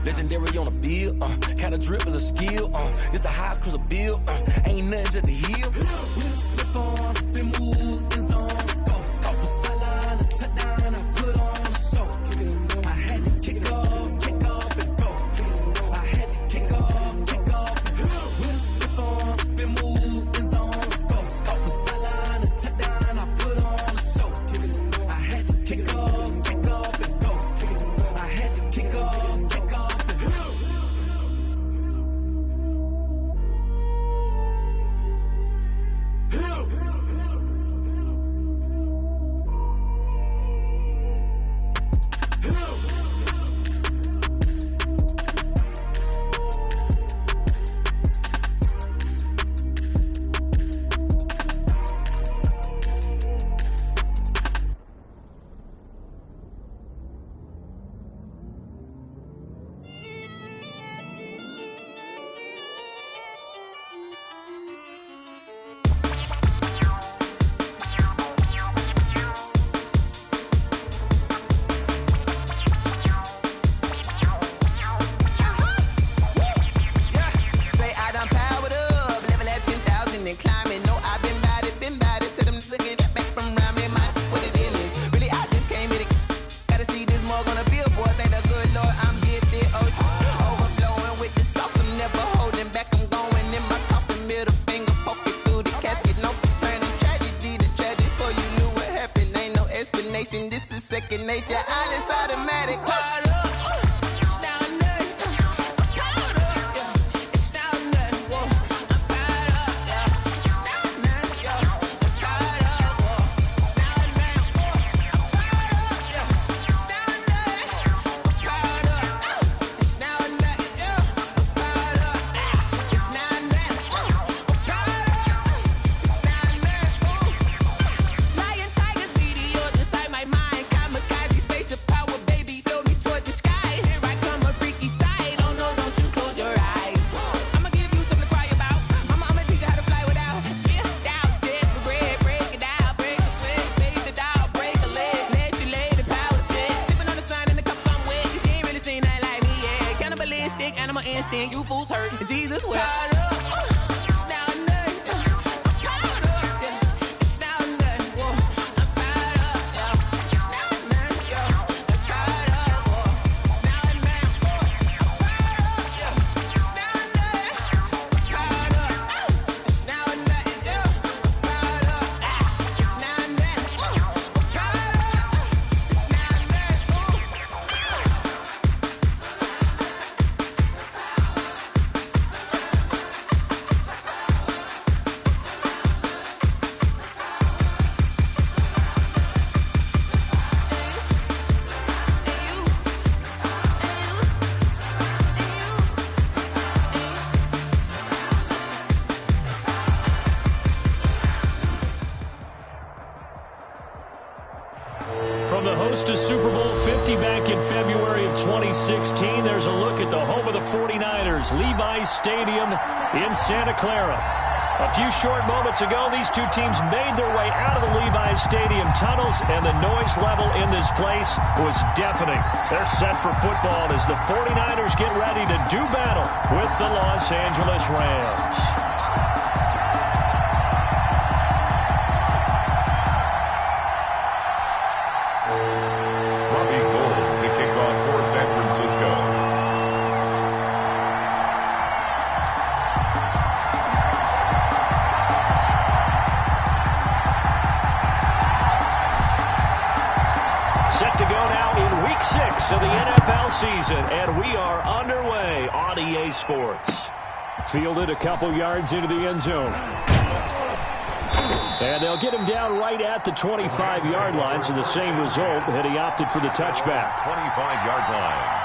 legendary on the field, kinda drip is a skill, this the highest cruiser bill, ain't nothing just to heal. We just slip on, spin move, in zone, scope for sideline, a touchdown, I put on a show. I had to kick off and go. I had to kick off and go. We just slip on, spin move, in zone, scope for sideline, a touchdown, I put on a show. I had to kick off and go. I had to kick off and go. This is second nature, all is automatic. Animal instinct, you fools hurt. Jesus will. From the host of Super Bowl 50 back in February of 2016, there's a look at the home of the 49ers, Levi's Stadium in Santa Clara. A few short moments ago, these two teams made their way out of the Levi's Stadium tunnels, and the noise level in this place was deafening. They're set for football as the 49ers get ready to do battle with the Los Angeles Rams. Set to go now in Week 6 of the NFL season, and we are underway on EA Sports. Fielded a couple yards into the end zone. And they'll get him down right at the 25-yard line, so the same result had he opted for the touchback. 25-yard line.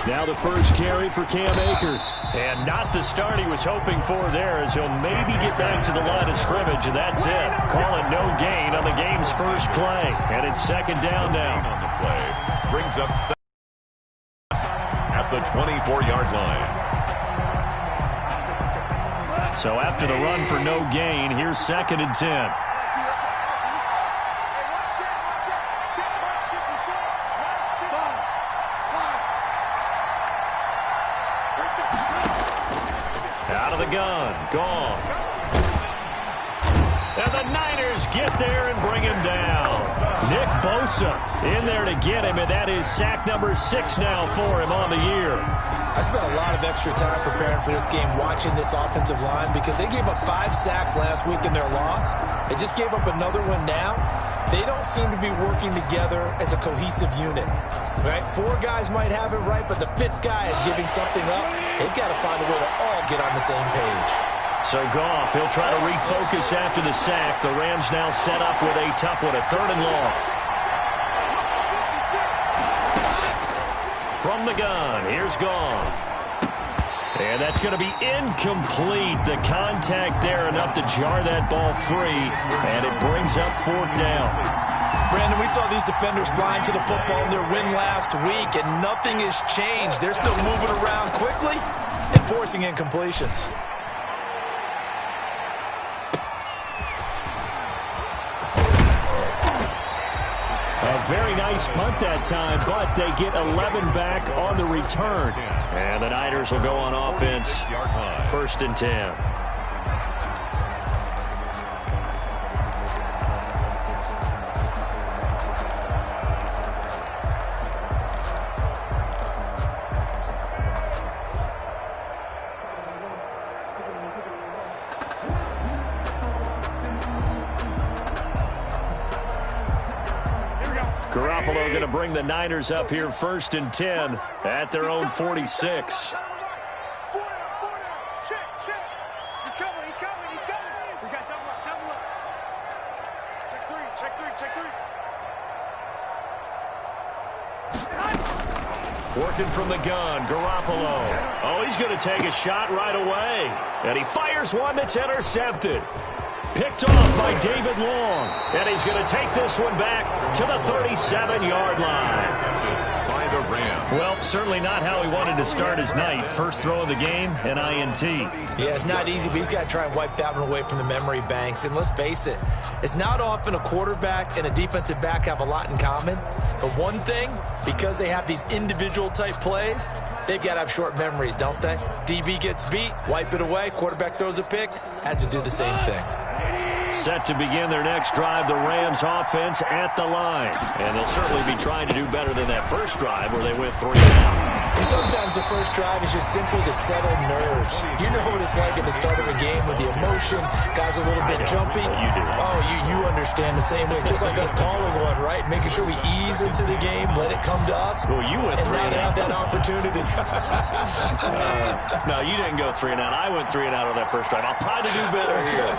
Now the first carry for Cam Akers. And not the start he was hoping for there, as he'll maybe get back to the line of scrimmage, and that's it. Call it no gain on the game's first play. And it's second down now. On the play. Brings up at the 24-yard line. So after the run for no gain, here's second and 10. Out of the gun. Gone. And the Niners get there and bring him down. Nick Bosa in there to get him, and that is sack number 6 now for him on the year. I spent a lot of extra time preparing for this game, watching this offensive line, because they gave up 5 sacks last week in their loss. They just gave up another one now. They don't seem to be working together as a cohesive unit. Right? 4 guys might have it right, but the 5th guy is giving something up. They've got to find a way to all get on the same page. So Goff, he'll try to refocus after the sack. The Rams now set up with a tough one, a 3rd and long. From the gun, here's Goff. And that's going to be incomplete. The contact there enough to jar that ball free, and it brings up 4th down. Brandon, we saw these defenders flying to the football in their win last week, and nothing has changed. They're still moving around quickly and forcing incompletions. A very nice punt that time, but they get 11 back on the return. And the Niners will go on offense. 1st and 10. Garoppolo going to bring the Niners up here 1st and 10 at their own 46. Check. He's coming. We got double up. Check three. Working from the gun, Garoppolo. Oh, he's going to take a shot right away. And he fires one that's intercepted. Picked off by David Long. And he's going to take this one back to the 37-yard line. By the Rams. Well, certainly not how he wanted to start his night. First throw of the game, an INT. Yeah, it's not easy, but he's got to try and wipe that one away from the memory banks. And let's face it, it's not often a quarterback and a defensive back have a lot in common. But one thing, because they have these individual type plays, they've got to have short memories, don't they? DB gets beat, wipe it away, quarterback throws a pick, has to do the same thing. Set to begin their next drive, the Rams offense at the line. And they'll certainly be trying to do better than that first drive where they went 3 down. And sometimes the first drive is just simply to settle nerves. You know what it's like at the start of a game with the emotion, guys a little bit jumpy. You do. Oh, you understand the same way. Just like us calling one, right? Making sure we ease into the game, let it come to us. Well, you went 3 and now they have that opportunity. No, you didn't go 3 and out. I went 3 and out on that first drive. I'll try to do better here.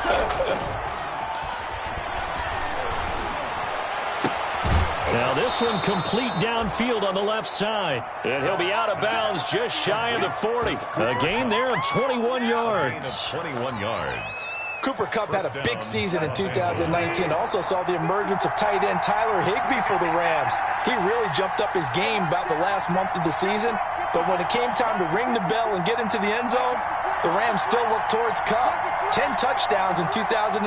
Now this one complete downfield on the left side. And he'll be out of bounds just shy of the 40. A gain there of 21 yards. 21 yards. Cooper Kupp had a big season in 2019. Also saw the emergence of tight end Tyler Higbee for the Rams. He really jumped up his game about the last month of the season. But when it came time to ring the bell and get into the end zone, the Rams still looked towards Kupp. 10 touchdowns in 2019.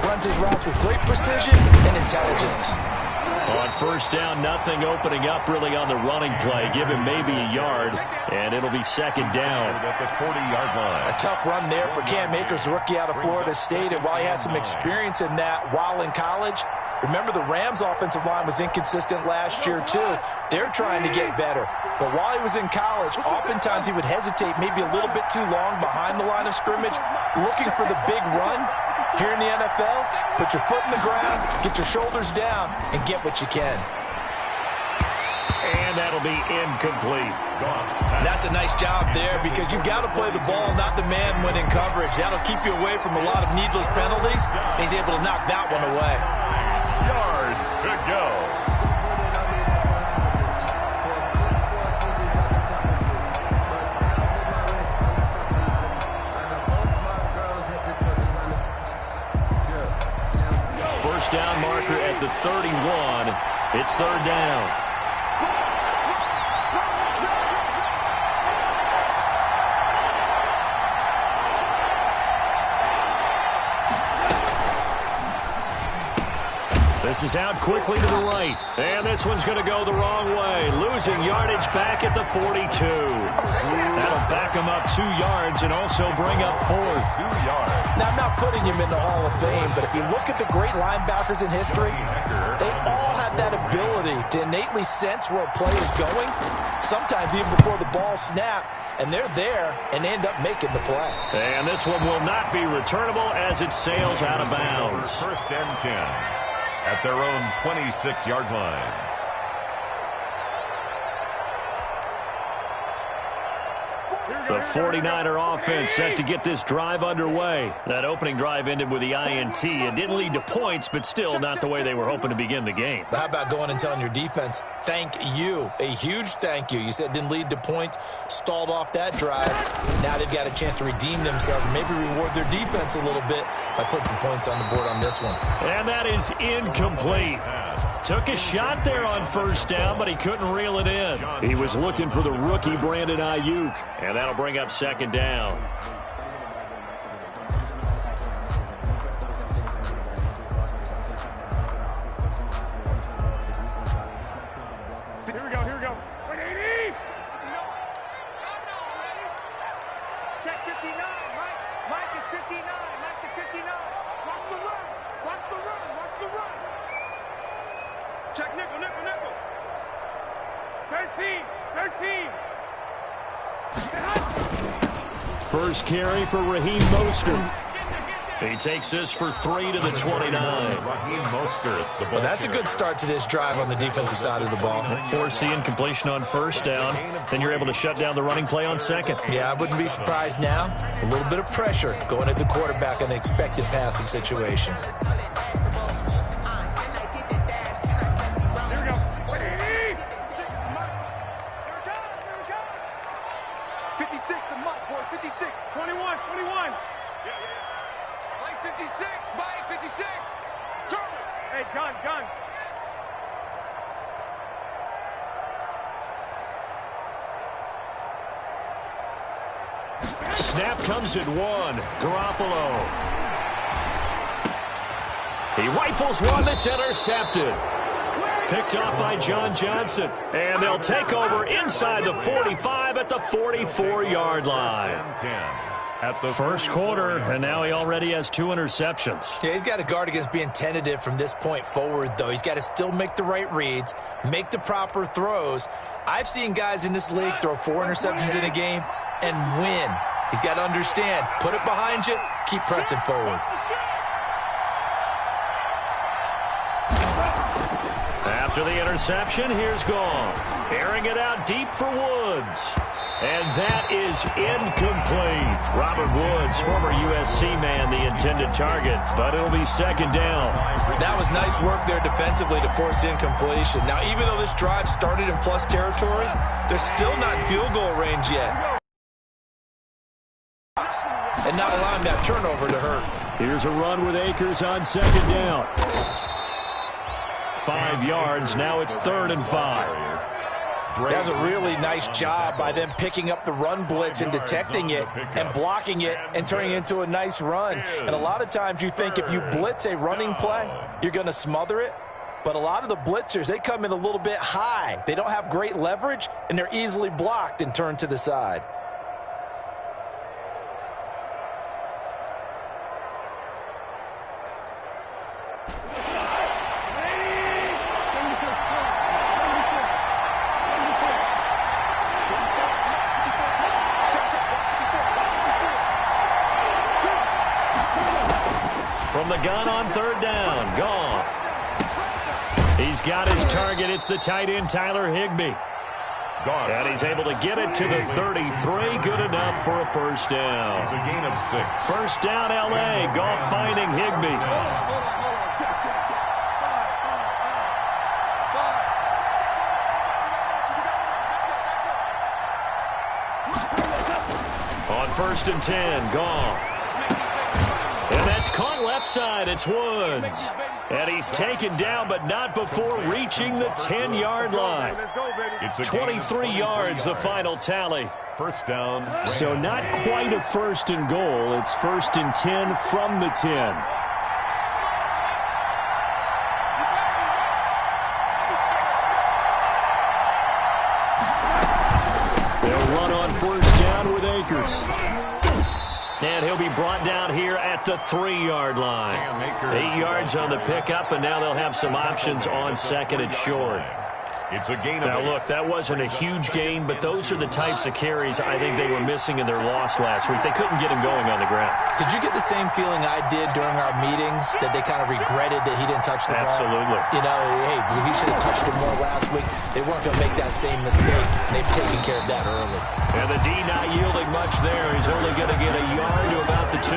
Runs his routes with great precision and intelligence. On first down, nothing opening up really on the running play. Give him maybe a yard, and it'll be second down. At the 40-yard line. A tough run there for Cam Akers, the rookie out of Florida State. And while he had some experience in that while in college, remember the Rams' offensive line was inconsistent last year, too. They're trying to get better. But while he was in college, oftentimes he would hesitate maybe a little bit too long behind the line of scrimmage, looking for the big run. Here in the NFL, put your foot in the ground, get your shoulders down, and get what you can. And that'll be incomplete. That's a nice job there because you've got to play the ball, not the man when in coverage. That'll keep you away from a lot of needless penalties. He's able to knock that one away. Yards to go. First down marker at the 31. It's third down. This is out quickly to the right. And this one's going to go the wrong way. Losing yardage back at the 42. That'll back him up 2 yards and also bring up 4. 2 yards. Now, I'm not putting him in the Hall of Fame, but if you look at the great linebackers in history, they all have that ability to innately sense where a play is going, sometimes even before the ball snaps, and they're there and end up making the play. And this one will not be returnable as it sails out of bounds. First and 10 at their own 26-yard line. The 49er offense set to get this drive underway. That opening drive ended with the INT. It didn't lead to points, but still not the way they were hoping to begin the game. How about going and telling your defense, thank you, a huge thank you. You said it didn't lead to points, stalled off that drive. Now they've got a chance to redeem themselves and maybe reward their defense a little bit by putting some points on the board on this one. And that is incomplete. Took a shot there on first down, but he couldn't reel it in. He was looking for the rookie Brandon Ayuk, and that'll bring up second down. Here we go, here we go. 180! Check 59, Mike. Mike is 59. Mike is 59. Watch the run. Watch the run. Watch the run. Check nickel, nickel, nickel. 13, 13. First carry for Raheem Mostert. He takes this for 3 to the 29. Raheem Mostert. Well, that's a good start to this drive on the defensive side of the ball. Forcing completion on first down. Then you're able to shut down the running play on second. Yeah, I wouldn't be surprised now. A little bit of pressure going at the quarterback in an expected passing situation. Here we go. 180! 56 to Mike, boys. 56. 21, 21. Mike 56, Mike 56. Hey, gun. Snap comes at 1. Garoppolo. He rifles one that's intercepted. Picked up by John Johnson. And they'll take over inside the 45 at the 44-yard line. At the First quarter, and now he already has 2 interceptions. Yeah, he's got to guard against being tentative from this point forward, though. He's got to still make the right reads, make the proper throws. I've seen guys in this league throw 4 interceptions in a game and win. He's got to understand, put it behind you, keep pressing forward. After the interception, here's Goff. Airing it out deep for Woods. And that is incomplete. Robert Woods, former USC man, the intended target, but it'll be second down. That was nice work there defensively to force the incompletion. Now, even though this drive started in plus territory, they're still not in field goal range yet. And not allowing that turnover to hurt. Here's a run with Akers on second down. 5 yards. Now it's 3rd and 5. That's a really nice job by them picking up the run blitz and detecting it and blocking it and turning it into a nice run. And a lot of times you think if you blitz a running play, you're going to smother it. But a lot of the blitzers, they come in a little bit high. They don't have great leverage, and they're easily blocked and turned to the side. From the gun on third down, Goff. He's got his target. It's the tight end, Tyler Higbee. And he's able to get it to the 33. Good enough for a first down. It's a gain of 6. First down, L.A. Goff finding Higbee. On first and 10, Goff. And that's caught left side. It's Woods. And he's taken down, but not before reaching the 10-yard line. 23 yards, the final tally. First down. So not quite a first and goal. It's first and 10 from the 10. They'll run on first down with Akers. And he'll be brought down here at the 3-yard line. 8 yards on the pickup, and now they'll have some options on second and short. It's a gain of 8. Now, look, that wasn't a huge gain, but those are the types of carries I think they were missing in their loss last week. They couldn't get him going on the ground. Did you get the same feeling I did during our meetings, that they kind of regretted that he didn't touch the ball? Absolutely. You know, hey, he should have touched it more last week. They weren't going to make that same mistake, and they've taken care of that early. And the D not yielding much there. He's only going to get a yard to about the 2.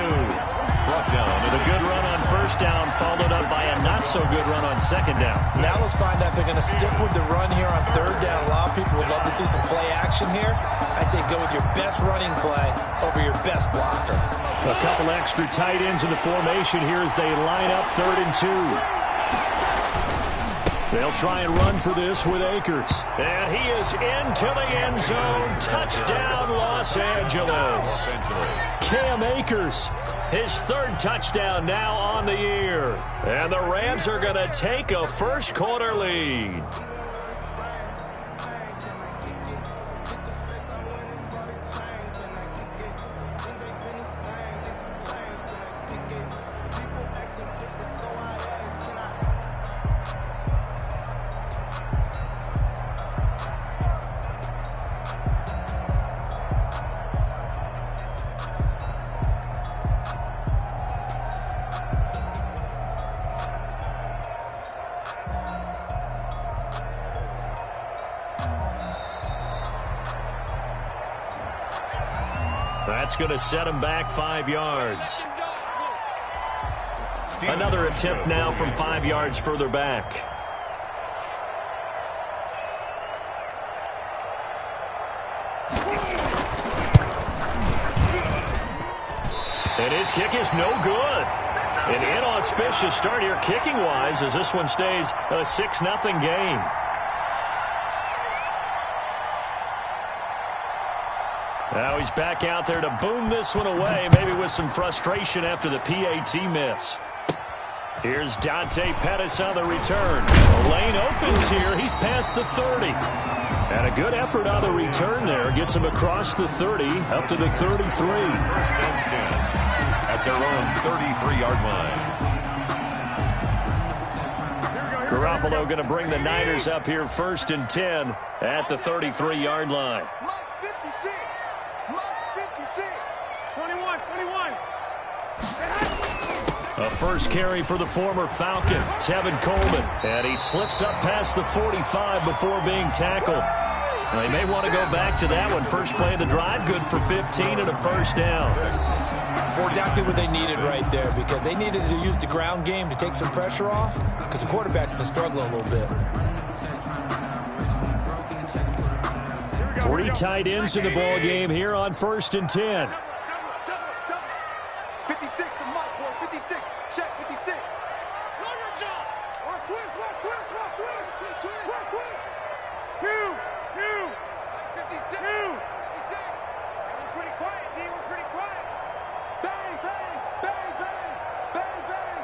Brought down. The good run on first down followed up by a not-so-good run on second down. Now let's find out if they're going to stick with the run here on third down. A lot of people would love to see some play action here. I say go with your best running play over your best blocker. A couple extra tight ends in the formation here as they line up third and 2. They'll try and run for this with Akers. And he is into the end zone. Touchdown, Los Angeles. Cam Akers, his 3rd touchdown now on the year. And the Rams are going to take a first-quarter lead. That's going to set him back 5 yards. Another attempt now from 5 yards further back. And his kick is no good. An inauspicious start here kicking-wise as this one stays a 6-0 game. Now he's back out there to boom this one away, maybe with some frustration after the PAT miss. Here's Dante Pettis on the return. The lane opens here. He's past the 30. And a good effort on the return there. Gets him across the 30, up to the 33. First and 10 at their own 33-yard line. Garoppolo going to bring the Niners up here first and 10 at the 33-yard line. A first carry for the former Falcon, Tevin Coleman. And he slips up past the 45 before being tackled. Now, they may want to go back to that one. First play of the drive, good for 15 and a first down. Exactly what they needed right there, because they needed to use the ground game to take some pressure off, because the quarterback's been struggling a little bit. 3 tight ends in the ball game here on first and 10. 56 is Mike, boy. 56. Check 56. Watch twist. Two. 56. 56. We're pretty quiet, D. We're pretty quiet. Bang, bang, bang, bang, bang, bang.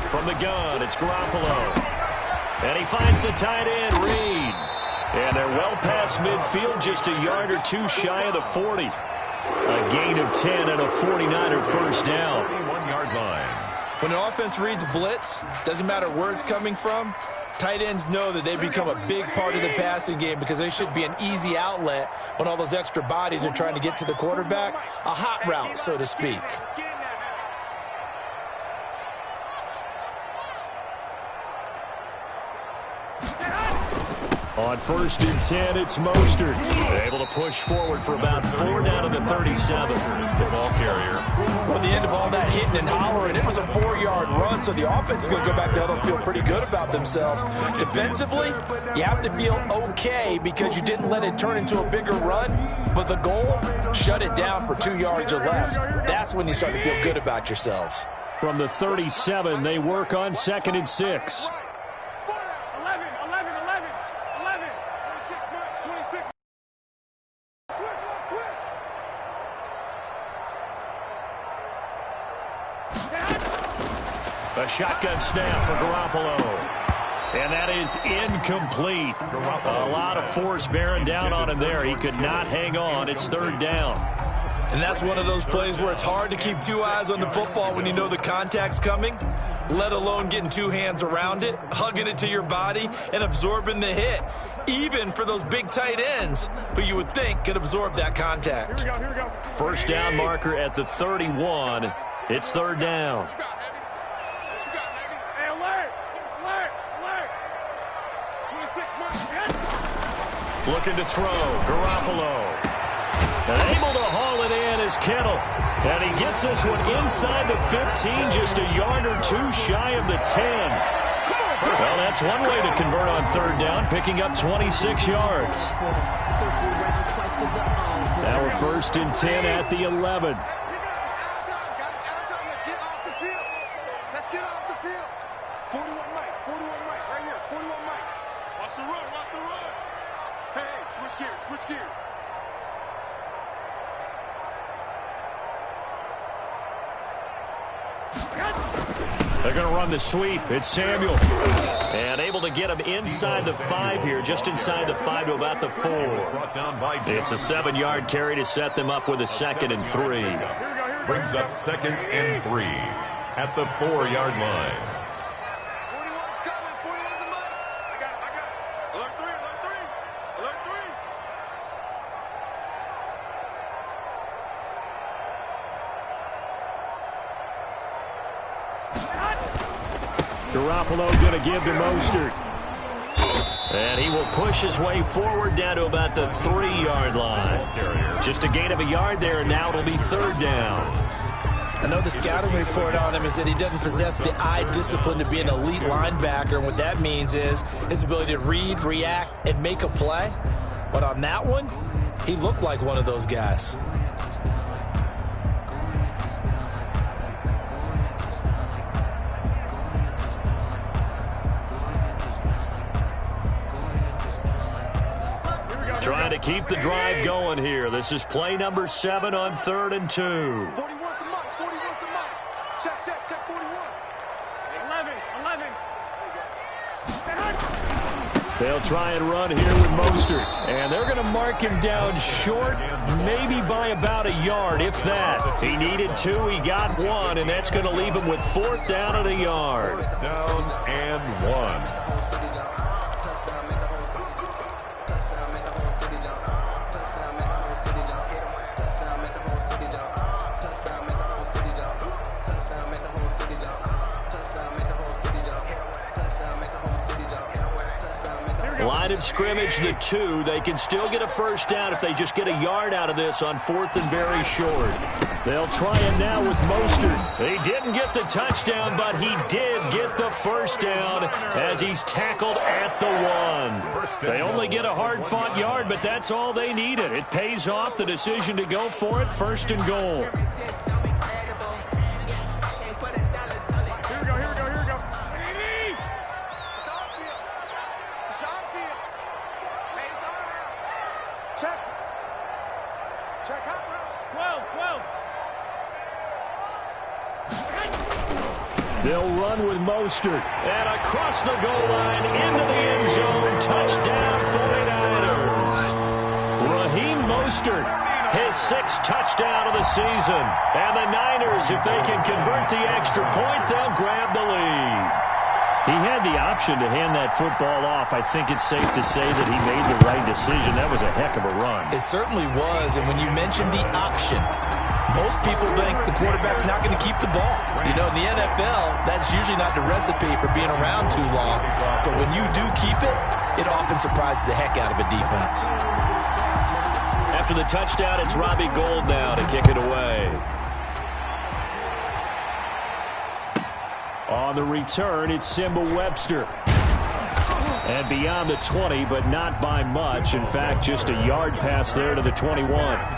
From the gun, it's Garoppolo. And he finds the tight end, Reed. And they're well past midfield, just a yard or two shy of the 40. A gain of 10 and a 49er first down. 41-yard line. When an offense reads blitz, doesn't matter where it's coming from, Tight ends know that they become a big part of the passing game because they should be an easy outlet when all those extra bodies are trying to get to the quarterback. A hot route, so to speak. On 1st and 10, it's Mostert. Able to push forward for about 4 down to the 37. The ball carrier. Well, at the end of all that hitting and hollering, it was a 4-yard run, so the offense is going to go back there and feel pretty good about themselves. Defensively, you have to feel okay because you didn't let it turn into a bigger run, but the goal, shut it down for 2 yards or less. That's when you start to feel good about yourselves. From the 37, they work on 2nd and 6. A shotgun snap for Garoppolo. And that is incomplete. A lot of force bearing down on him there. He could not hang on. It's 3rd down. And that's one of those plays where it's hard to keep 2 eyes on the football when you know the contact's coming, let alone getting 2 hands around it, hugging it to your body, and absorbing the hit, even for those big tight ends who you would think could absorb that contact. Here we go. 1st down marker at the 31. It's 3rd down. Looking to throw. Garoppolo. And able to haul it in is Kittle. And he gets this one inside the 15, just a yard or 2 shy of the 10. Well, that's one way to convert on 3rd down, picking up 26 yards. Now we're 1st and 10 at the 11. Let's get off the field. 41 Mike, right here, 41 Mike. Watch the run. Hey, switch gears. They're going to run the sweep. It's Samuel. And able to get him inside the 5 here, just inside the 5 to about the 4. It's a 7-yard carry to set them up with a 2nd and 3. Brings up 2nd and 3 at the 4-yard line. 41's coming. 41's the Mike. I got it. Alert 3. Garoppolo going to give to Mostert. And he will push his way forward down to about the 3-yard line. Just a gain of a yard there, and now it'll be 3rd down. I know the scouting report on him is that he doesn't possess the eye discipline to be an elite linebacker, and what that means is his ability to read, react, and make a play. But on that one, he looked like one of those guys. Trying to keep the drive going here. This is play number 7 on 3rd and 2. 41's the Mike. Check 41. 11. They'll try and run here with Mostert. And they're going to mark him down short, maybe by about a yard, if that. He needed 2, he got 1, and that's going to leave him with 4th down and a yard. Down and 1. Line of scrimmage, the 2. They can still get a 1st down if they just get a yard out of this on 4th and very short. They'll try it now with Mostert. He didn't get the touchdown, but he did get the 1st down as he's tackled at the 1. They only get a hard-fought yard, but that's all they needed. It pays off the decision to go for it, 1st and goal. Check hot route. 12. They'll run with Mostert. And across the goal line, into the end zone. Touchdown, 49ers. Raheem Mostert, his 6th touchdown of the season. And the Niners, if they can convert the extra point, they'll grab the lead. He had the option to hand that football off. I think it's safe to say that he made the right decision. That was a heck of a run. It certainly was, and when you mentioned the option, most people think the quarterback's not going to keep the ball. You know, in the NFL, that's usually not the recipe for being around too long. So when you do keep it, it often surprises the heck out of a defense. After the touchdown, it's Robbie Gould now to kick it away. On the return, it's Simba Webster. And beyond the 20, but not by much. In fact, just a yard pass there to the 21.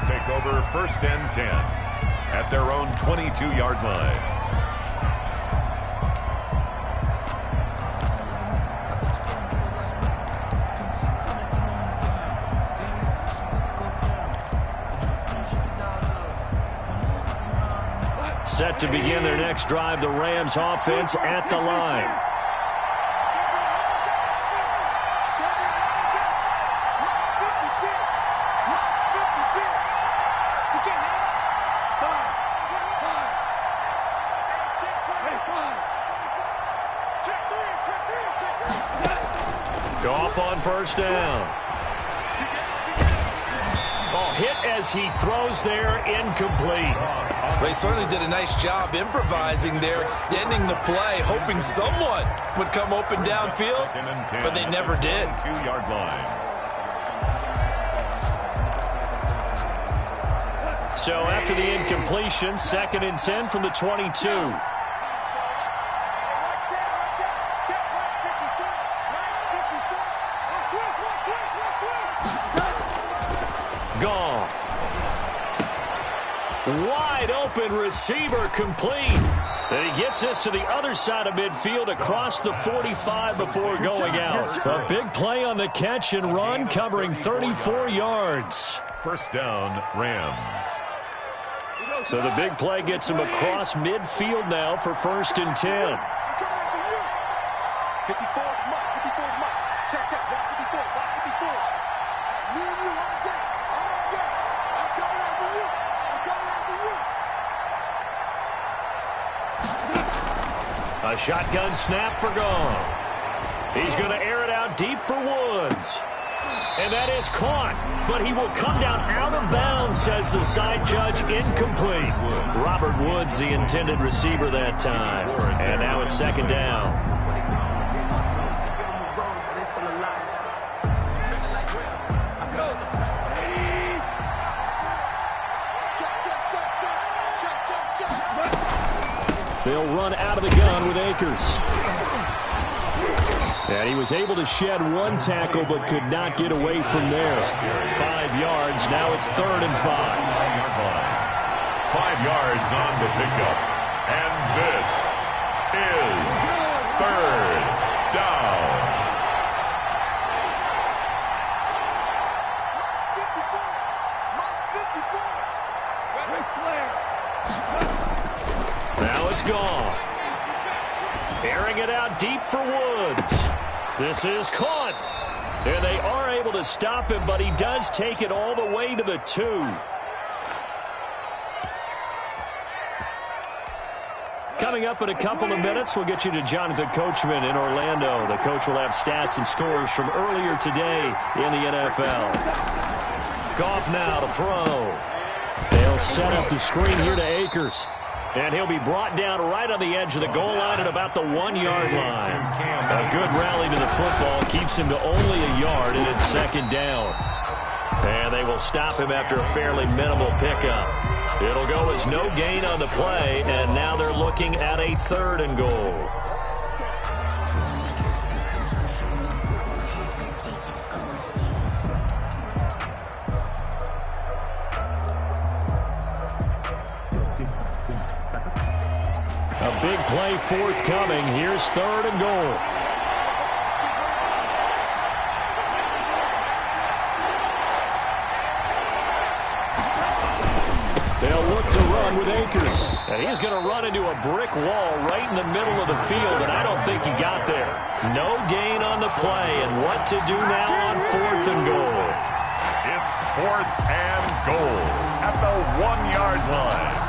Take over 1st and 10 at their own 22-yard line. Set to begin their next drive, the Rams offense at the line. Goff on 1st down. Hit as he throws there, incomplete. They certainly did a nice job improvising there, extending the play, hoping someone would come open downfield, but they never did. 2-yard line. So after the incompletion, 2nd and 10 from the 22. Goff. Wide open receiver complete. Then he gets us to the other side of midfield across the 45 before going out. A big play on the catch and run, covering 34 yards. 1st down, Rams. So the big play gets him across midfield now for 1st and 10. 54, Mike. 54, Mike. Check, check. Watch 54. Watch 54. Me and you all day. All day. I'm coming after you. I'm coming after you. A shotgun snap for Goff. He's going to air it out deep for Woods. And that is caught, but he will come down out of bounds, says the side judge. Incomplete. Robert Woods, the intended receiver that time. And now it's 2nd down. They'll run out of the gun with Akers. And he was able to shed one tackle but could not get away from there. 5 yards. Now it's 3rd and 5. 5 yards on the pickup. And this is 3rd down. 54. Now it's Goff. Airing it out deep for Woods. This is caught. And they are able to stop him, but he does take it all the way to the 2. Coming up in a couple of minutes, we'll get you to Jonathan Coachman in Orlando. The coach will have stats and scores from earlier today in the NFL. Goff now to throw. They'll set up the screen here to Akers. And he'll be brought down right on the edge of the goal line at about the 1-yard line. A good rally to the football keeps him to only a yard, and it's 2nd down. And they will stop him after a fairly minimal pickup. It'll go as no gain on the play, and now they're looking at a 3rd and goal. A big play forthcoming. Here's 3rd and goal. They'll look to run with Akers. And he's going to run into a brick wall right in the middle of the field, and I don't think he got there. No gain on the play, and what to do now on 4th and goal. It's 4th and goal at the 1-yard line.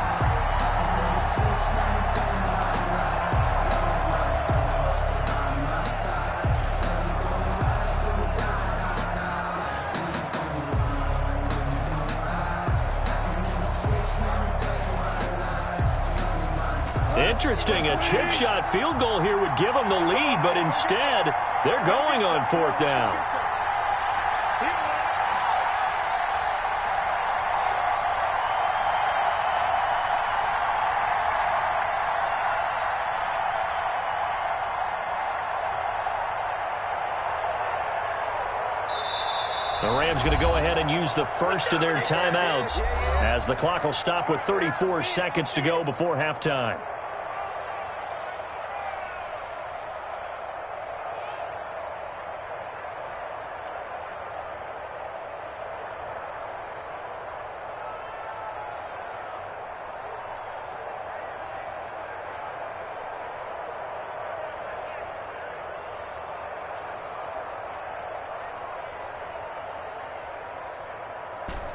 Interesting. A chip shot field goal here would give them the lead, but instead, they're going on 4th down. The Rams going to go ahead and use the first of their timeouts as the clock will stop with 34 seconds to go before halftime.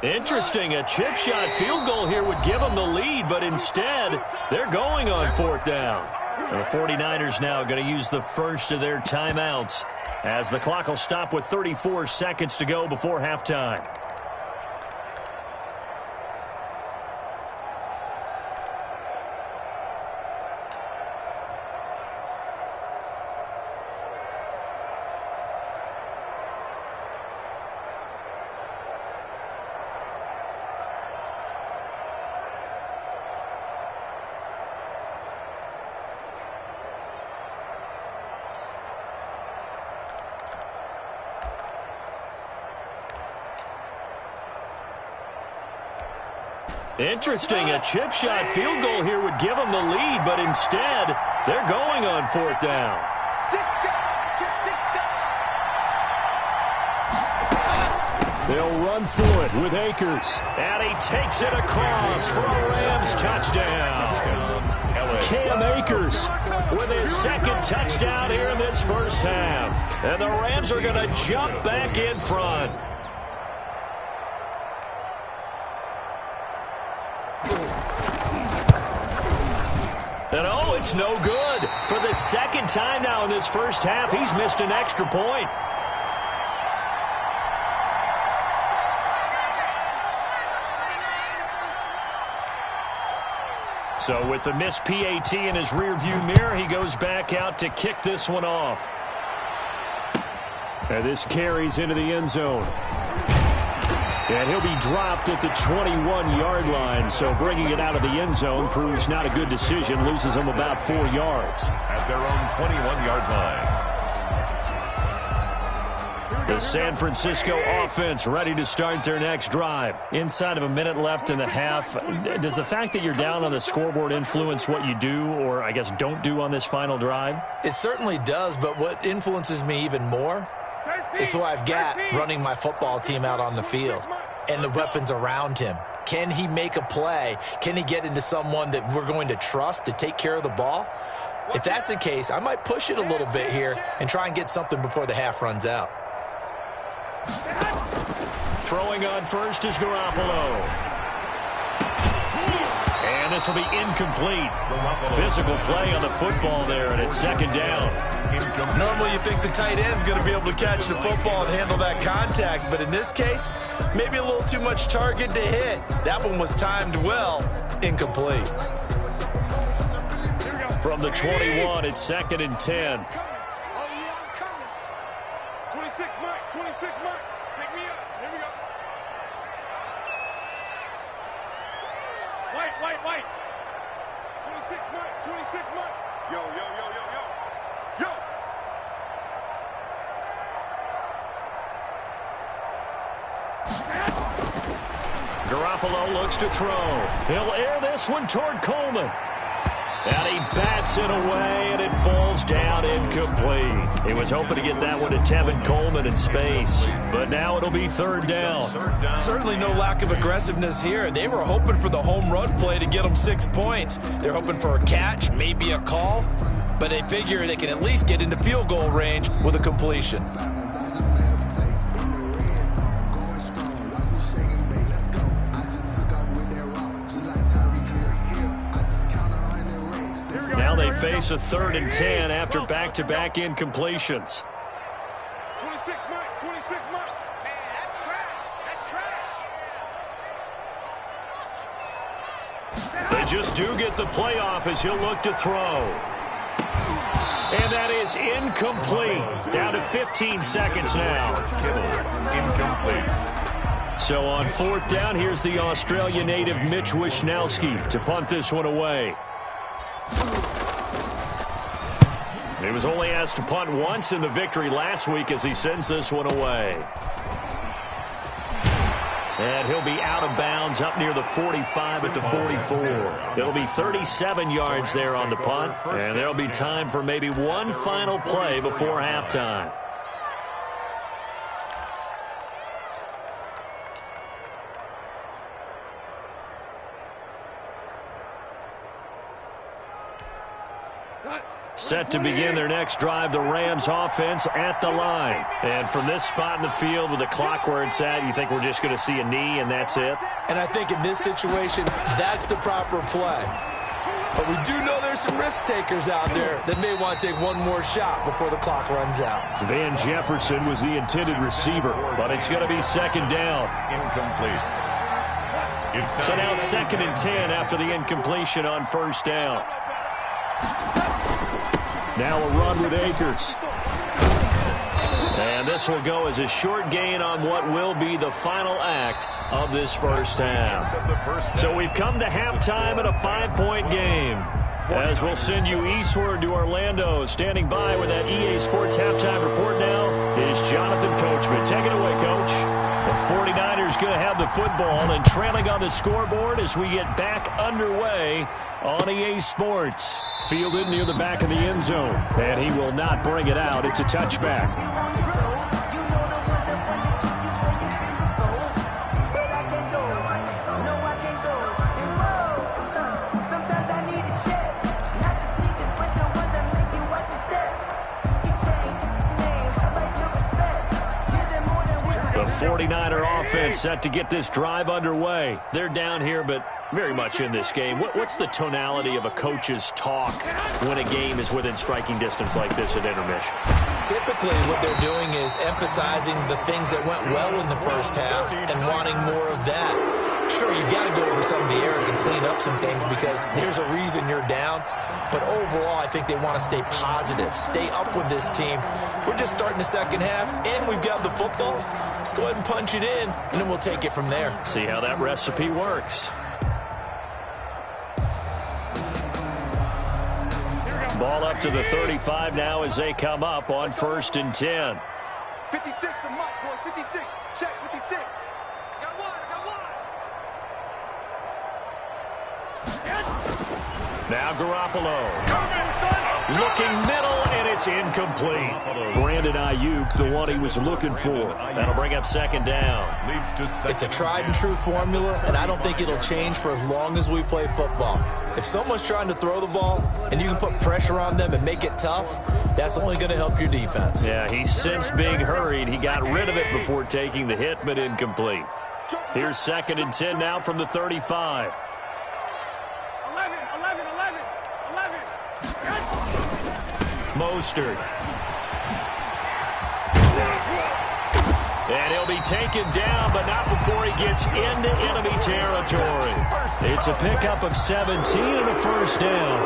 Interesting. A chip shot field goal here would give them the lead, but instead, they're going on 4th down. The 49ers now going to use the first of their timeouts as the clock will stop with 34 seconds to go before halftime. Interesting. A chip shot field goal here would give them the lead, but instead, they're going on 4th down. They'll run through it with Akers. And he takes it across for a Rams touchdown. Cam Akers with his second touchdown here in this first half. And the Rams are going to jump back in front. And oh, it's no good. For the second time now in this first half, he's missed an extra point. So with the missed PAT in his rearview mirror, he goes back out to kick this one off. And this carries into the end zone. And he'll be dropped at the 21-yard line. So bringing it out of the end zone proves not a good decision. Loses him about 4 yards. At their own 21-yard line. The San Francisco offense ready to start their next drive. Inside of a minute left in the half. Does the fact that you're down on the scoreboard influence what you do, or I guess don't do on this final drive? It certainly does, but what influences me even more is who I've got running my football team out on the field and the weapons around him. Can he make a play? Can he get into someone that we're going to trust to take care of the ball? If that's the case, I might push it a little bit here and try and get something before the half runs out. Throwing on first is Garoppolo. And this will be incomplete. Physical play on the football there, and it's second down. Normally you think the tight end's going to be able to catch the football and handle that contact, but in this case, maybe a little too much target to hit. That one was timed well, incomplete. From the 21, it's 2nd and 10. 26 Mike, 26 Mike. Take me up. Here we go. White. 26 Mike, 26 Mike. Yo. Garoppolo looks to throw. He'll air this one toward Coleman. And he bats it away, and it falls down incomplete. He was hoping to get that one to Tevin Coleman in space. But now it'll be 3rd down. Certainly no lack of aggressiveness here. They were hoping for the home run play to get them 6 points. They're hoping for a catch, maybe a call. But they figure they can at least get into field goal range with a completion. Now they face a 3rd and 10 after back-to-back incompletions. 26 Mike, 26 Mike. Man, that's trash. They just do get the playoff as he'll look to throw. And that is incomplete. Down to 15 seconds now. Incomplete. So on 4th down, here's the Australia native Mitch Wishnowski to punt this one away. He was only asked to punt once in the victory last week as he sends this one away. And he'll be out of bounds up near the 45 at the 44. It'll be 37 yards there on the punt, and there'll be time for maybe one final play before halftime. Set to begin their next drive, the Rams offense at the line. And from this spot in the field with the clock where it's at, you think we're just going to see a knee and that's it? And I think in this situation, that's the proper play. But we do know there's some risk takers out there that may want to take one more shot before the clock runs out. Van Jefferson was the intended receiver, but it's going to be second down. Incomplete. So now 2nd and 10 after the incompletion on 1st down. Now a run with Akers. And this will go as a short gain on what will be the final act of this first half. So we've come to halftime in a 5-point game. As we'll send you eastward to Orlando. Standing by with that EA Sports halftime report now is Jonathan Coachman. Take it away, Coach. The 49ers going to have the football and trailing on the scoreboard as we get back underway on EA Sports. Fielded near the back of the end zone. And he will not bring it out. It's a touchback. The 49er offense set to get this drive underway. They're down here, but very much in this game. What's the tonality of a coach's talk when a game is within striking distance like this at intermission? Typically, what they're doing is emphasizing the things that went well in the first half and wanting more of that. Sure, you've got to go over some of the errors and clean up some things because there's a reason you're down. But overall, I think they want to stay positive, stay up with this team. We're just starting the second half, and we've got the football. Let's go ahead and punch it in, and then we'll take it from there. See how that recipe works. Ball up to the 35 now as they come up on 1st and 10. 56 to Mike, boy. 56. Check 56. Got one. Now Garoppolo. Looking middle, and it's incomplete. Brandon Ayuk, the one he was looking for. That'll bring up 2nd down. It's a tried-and-true formula, and I don't think it'll change for as long as we play football. If someone's trying to throw the ball and you can put pressure on them and make it tough, that's only going to help your defense. Yeah, he's since being hurried. He got rid of it before taking the hit, but incomplete. Here's 2nd and 10 now from the 35. 11. Mostert. And he'll be taken down, but not before he gets into enemy territory. It's a pickup of 17 and a 1st down.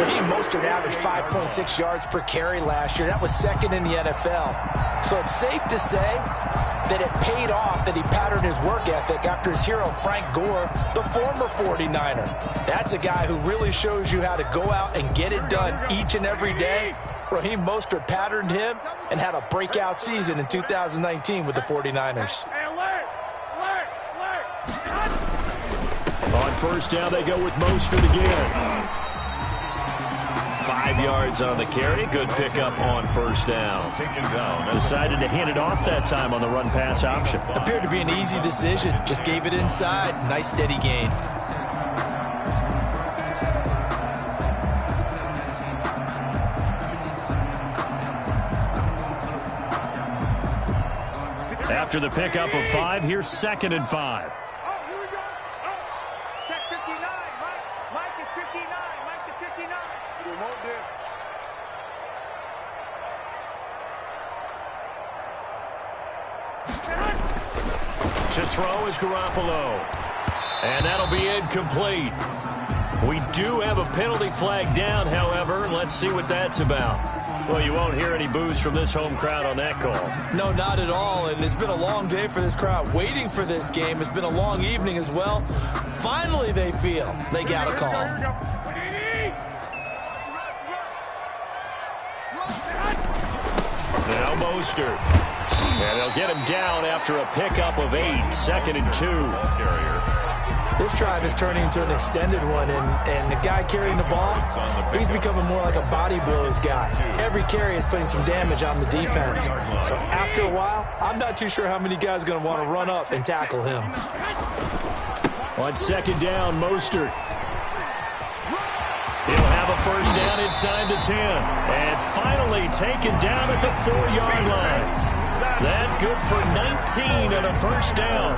Raheem Mostert averaged 5.6 yards per carry last year. That was 2nd in the NFL. So it's safe to say that it paid off that he patterned his work ethic after his hero Frank Gore, the former 49er. That's a guy who really shows you how to go out and get it done each and every day. Raheem Mostert patterned him and had a breakout season in 2019 with the 49ers. On 1st down, they go with Mostert again. 5 yards on the carry. Good pickup on 1st down. Decided to hand it off that time on the run-pass option. Appeared to be an easy decision. Just gave it inside. Nice steady gain. After the pickup of 5, here's 2nd and 5. Oh, here we go. Oh, check 59. Mike is 59. Mike to 59. We want this. To throw is Garoppolo. And that'll be incomplete. We do have a penalty flag down, however. Let's see what that's about. Well, you won't hear any boos from this home crowd on that call. No, not at all, and it's been a long day for this crowd waiting for this game. It's been a long evening as well. Finally, they feel they got a call. Now Mostert. And they'll get him down after a pickup of 8, 2nd and 2. This drive is turning into an extended one, and the guy carrying the ball, he's becoming more like a body blows guy. Every carry is putting some damage on the defense. So after a while, I'm not too sure how many guys are going to want to run up and tackle him. On 2nd down, Mostert. He'll have a first down inside the 10. And finally taken down at the 4-yard line. That good for 19 and a first down.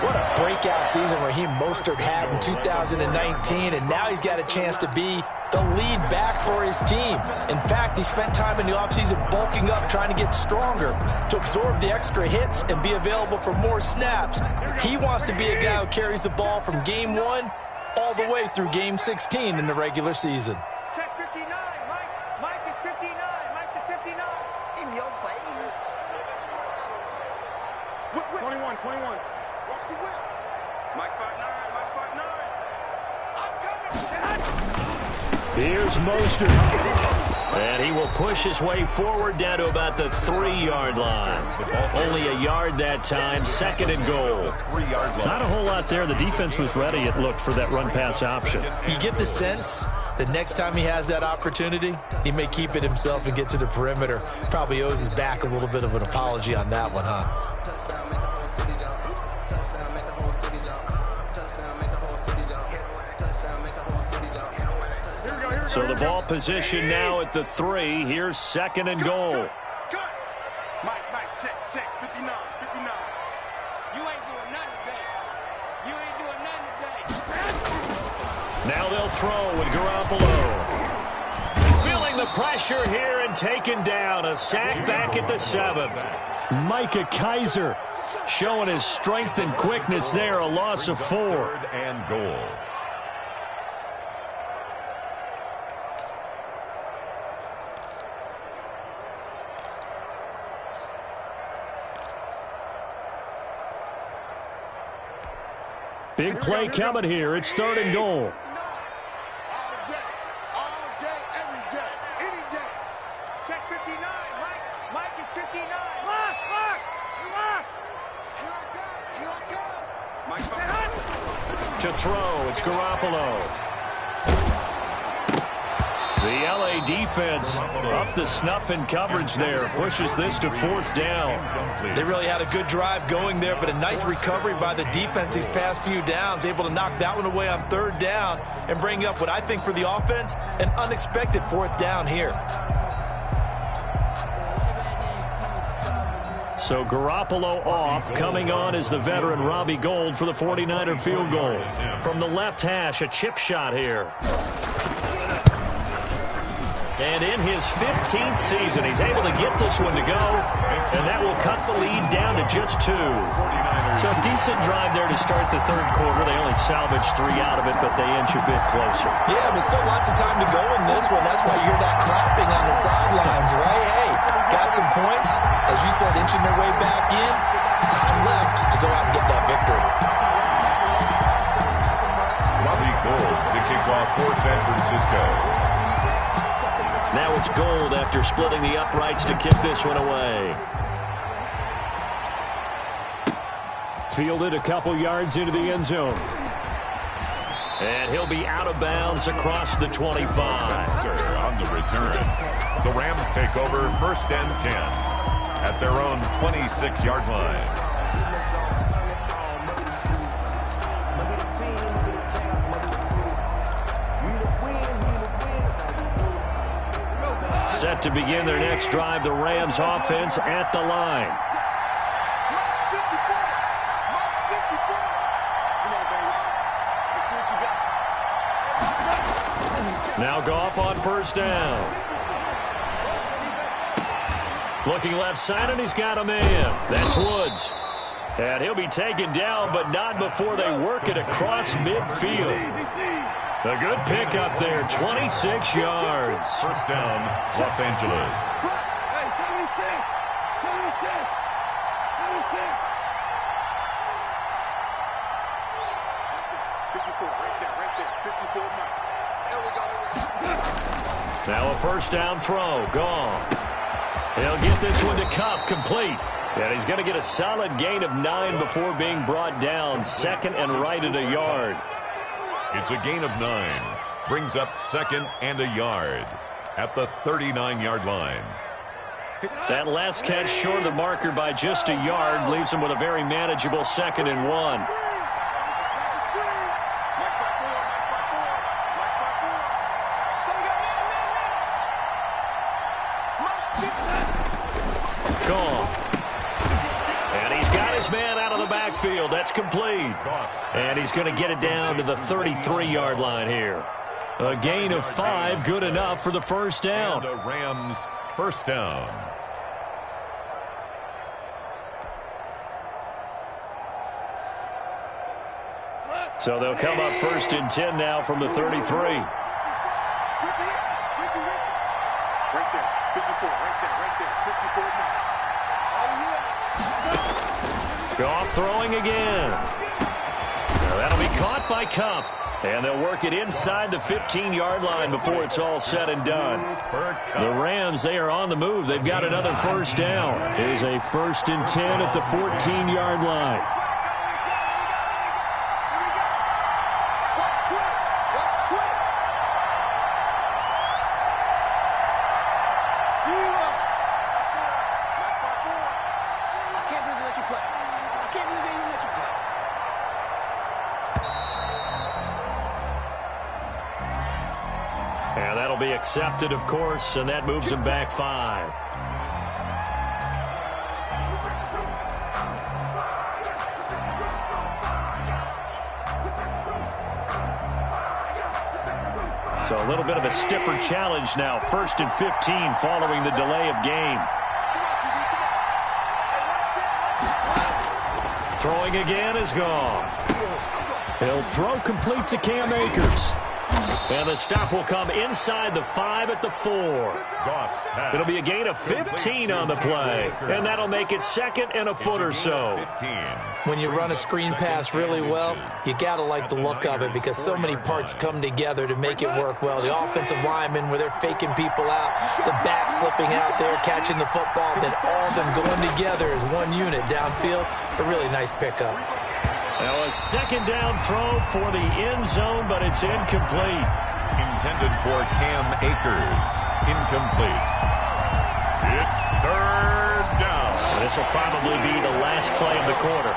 What a breakout season Raheem Mostert had in 2019, and now he's got a chance to be the lead back for his team. In fact, he spent time in the offseason bulking up, trying to get stronger to absorb the extra hits and be available for more snaps. He wants to be a guy who carries the ball from game 1 all the way through game 16 in the regular season. Check 59, Mike. Mike is 59. Mike to 59. In your face. 21. Watch the whip. Mike 5'9", Mike 5'9". I'm coming. Here's Mostert. And he will push his way forward down to about the 3-yard line. Only a yard that time, 2nd and goal. Not a whole lot there. The defense was ready, it looked, for that run-pass option. You get the sense that next time he has that opportunity, he may keep it himself and get to the perimeter. Probably owes his back a little bit of an apology on that one, huh? So the ball position now at the 3. Here's 2nd and goal. Cut. Mike, check. 59. You ain't doing nothing today. Now they'll throw with Garoppolo. Feeling the pressure here and taken down. A sack back at the 7. Micah Kaiser showing his strength and quickness there. A loss of 4. 3rd and goal. Big play coming here. It's 3rd and goal. All day, every day, any day. Check 59, Mike. Mike is 59. Mark. Here I come. Mike, To throw, it's Garoppolo. The LA defense up the snuff in coverage there. Pushes this to 4th down. They really had a good drive going there, but a nice recovery by the defense these past few downs. Able to knock that one away on 3rd down and bring up what I think for the offense, an unexpected 4th down here. So Garoppolo off. Coming on is the veteran Robbie Gould for the 49er field goal. From the left hash, a chip shot here. And in his 15th season, he's able to get this one to go, and that will cut the lead down to just 2. So a decent drive there to start the 3rd quarter. They only salvaged 3 out of it, but they inch a bit closer. Yeah, but still lots of time to go in this one. That's why you hear that clapping on the sidelines, right? Hey, got some points. As you said, inching their way back in. Time left to go out and get that victory. Robbie Gould to kick off for San Francisco. Now it's Gould after splitting the uprights to kick this one away. Fielded a couple yards into the end zone. And he'll be out of bounds across the 25. On the return. The Rams take over 1st and 10 at their own 26-yard line. Set to begin their next drive, the Rams offense at the line. Now Goff on 1st down. Looking left side, and he's got a man. That's Woods. And he'll be taken down, but not before they work it across midfield. A good pick up there, 26 yards. First down, Los Angeles. Hey, 76! 76! 76! 54, right there. 54 Mike. There we go. Now a first down throw, gone. He'll get this one to Cup, complete. And he's going to get a solid gain of 9 before being brought down. Second and right at a yard. It's a gain of 9. Brings up second and a yard at the 39-yard line. That last catch short of the marker by just a yard leaves him with a very manageable 2nd and 1. Gone. And he's got his man out of the backfield. That's complete. And he's going to get it down to the 33-yard line here. A gain of 5, good enough for the first down. And the Rams first down. So they'll come up 1st and 10 now from the 33. Right there, 54, right there, 54 Mike. Goff throwing again. Now that'll be caught by Cup. And they'll work it inside the 15-yard line before it's all said and done. The Rams, they are on the move. They've got another first down. Here's a 1st and 10 at the 14-yard line. And that'll be accepted, of course, and that moves him back 5. So a little bit of a stiffer challenge now. 1st and 15 following the delay of game. Throwing again is gone. He'll throw complete to Cam Akers. And the stop will come inside the 5 at the 4. It'll be a gain of 15 on the play. And that'll make it 2nd and a foot or so. When you run a screen pass really well, you got to like the look of it because so many parts come together to make it work well. The offensive linemen, where they're faking people out, the back slipping out there, catching the football, then all of them going together as one unit downfield. A really nice pickup. Now a 2nd down throw for the end zone, but it's incomplete. Intended for Cam Akers. Incomplete. It's 3rd down. And this will probably be the last play of the quarter.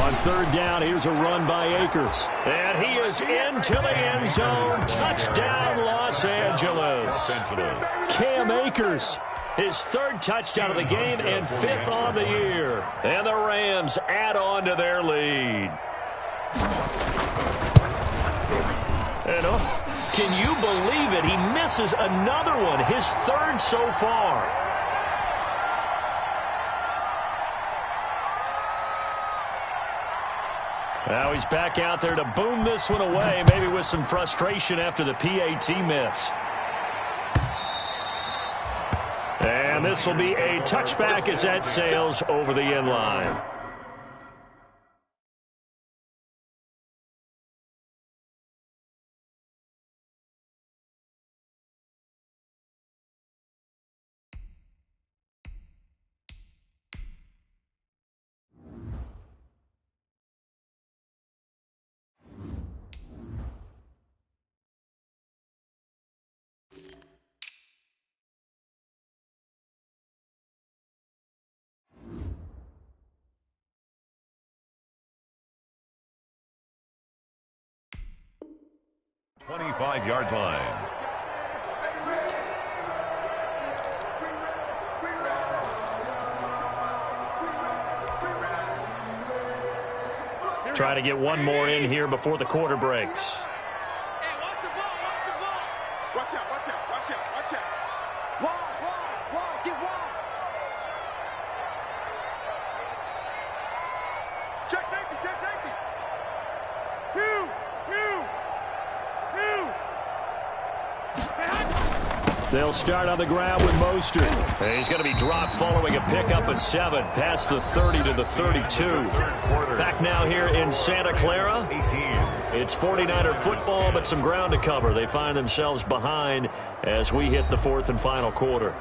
On 3rd down, here's a run by Akers. And he is into the end zone. Touchdown, Los Angeles. Cam Akers. His 3rd touchdown of the game and 5th on the year. And the Rams add on to their lead. And can you believe it? He misses another one, his 3rd so far. Now he's back out there to boom this one away, maybe with some frustration after the PAT miss. And this will be a touchback as that sails over the end line. Yard line. Try to get one more in here before the quarter breaks. Hey, watch the ball, watch the ball. Watch out, watch out, watch out, watch out. Wall, get wall. Check, They'll start on the ground with Mostert. He's going to be dropped following a pickup of 7 past the 30 to the 32. Back now here in Santa Clara. It's 49er football, but some ground to cover. They find themselves behind as we hit the 4th and final quarter.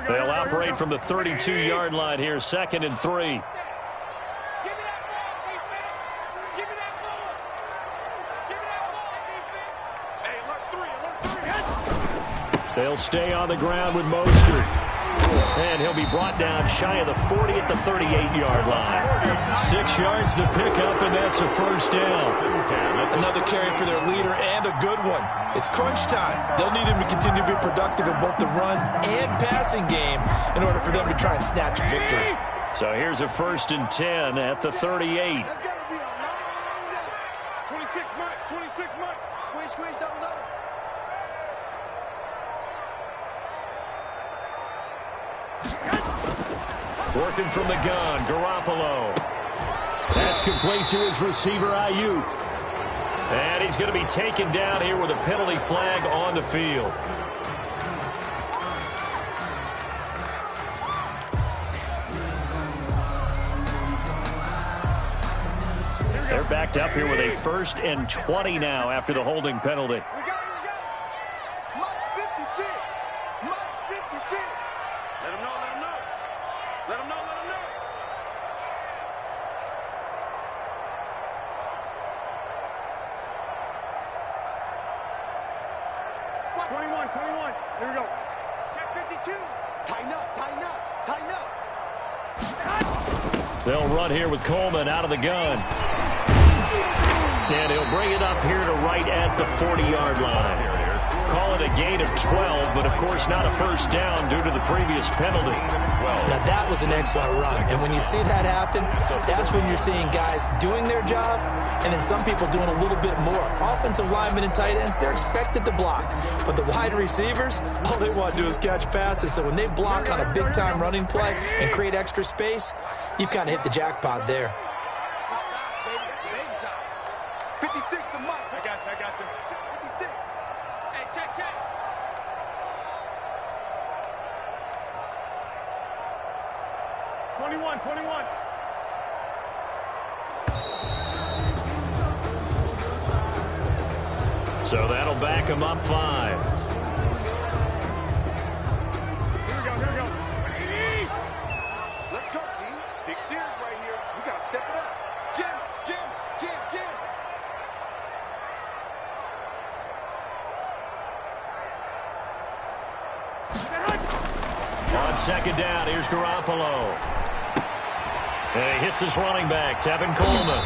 They'll operate from the 32-yard line here, 2nd and 3. They'll stay on the ground with Mostert. And he'll be brought down shy of the 40 at the 38-yard line. 6 yards the pickup, and that's a first down. Another carry for their leader and a good one. It's crunch time. They'll need him to continue to be productive in both the run and passing game in order for them to try and snatch a victory. So here's a 1st and 10 at the 38. That's got to be a long day. 26 Mike, 26 Mike. Squeeze, squeeze, double, double. Working from the gun, Garoppolo. That's complete to his receiver, Ayuk. And he's going to be taken down here with a penalty flag on the field. They're backed up here with a 1st and 20 now after the holding penalty. They'll run here with Coleman out of the gun. And he'll bring it up here to right at the 40-yard line. Call it a gain of 12, but of course not a first down due to the previous penalty. Now that was an excellent run. And when you see that happen, that's when you're seeing guys doing their job and then some people doing a little bit more. Offensive linemen and tight ends, they're expected to block. But the wide receivers, all they want to do is catch passes. So when they block on a big-time running play and create extra space, you've kind of hit the jackpot there. 56 the mark. I got you. 56. Hey, check. Twenty-one. So that'll back him up 5. Here we go. Let's go, D. Big series right here. We got to step it up. Jim. On 2nd down, here's Garoppolo. And he hits his running back, Tevin Coleman.